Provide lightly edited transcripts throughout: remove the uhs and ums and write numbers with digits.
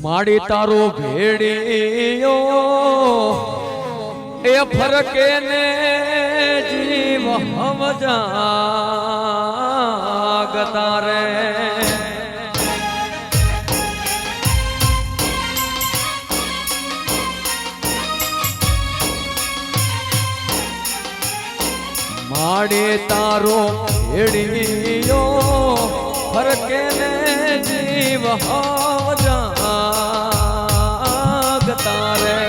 माड़ी तारो भेड़ियो ए फरके ने जीव हम जागता रे माड़ी तारो भेड़ियो फरके ने जीव हम जागता रे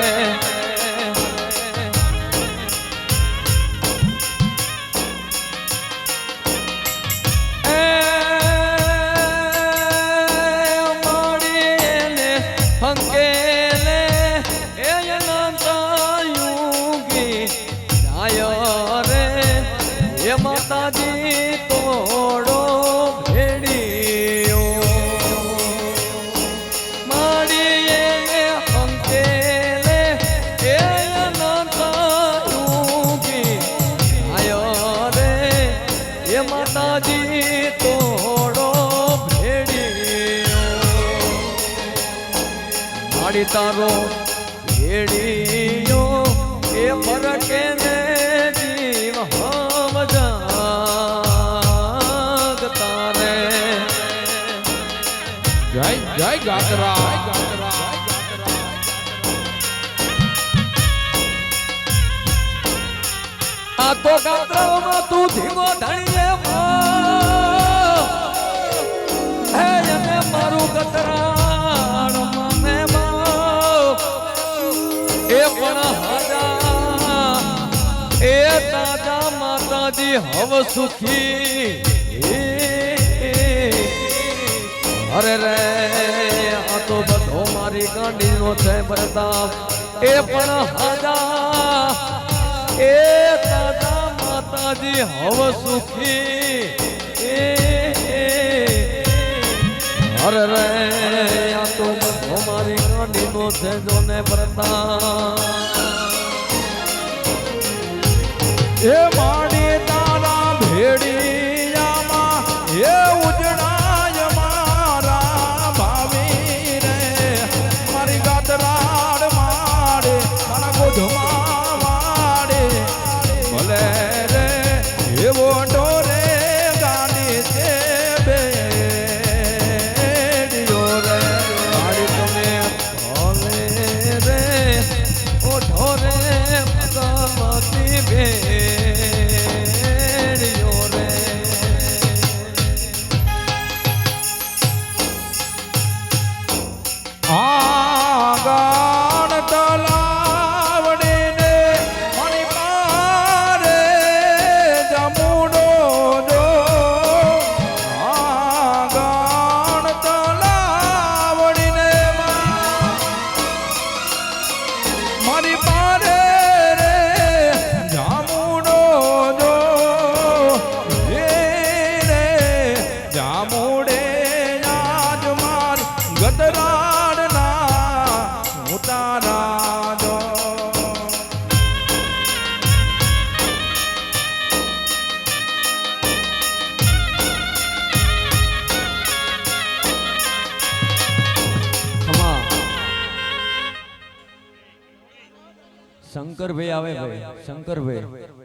तारो भेड़ियो ए फरके ने जीव हम जागता रे जय जय गातरा आ तो गातरा में तू धीमो धणिए हे जने मारू गतरा ताजा माता जी हव सुखी अरे रे आ तो बधो मारी गाड़ी नो छे प्रताप ए पण हाजा ए ताजा माता जी हव सुखी अरे रे आ तो बधो मारी गाड़ी नो छे जोने प्रताप ए माड़ी तारा भेड़िया मा ये उजड़ाय मारा भावी रे मारी गातराड़ मारे मारा गोधमा मारे भले रे ये वो डोरे गानी से बेड़ियो रे माड़ी तुम्हें भले रे ओ ढोरे भगवती बे शंकर भाई आवे भाई शंकर भाई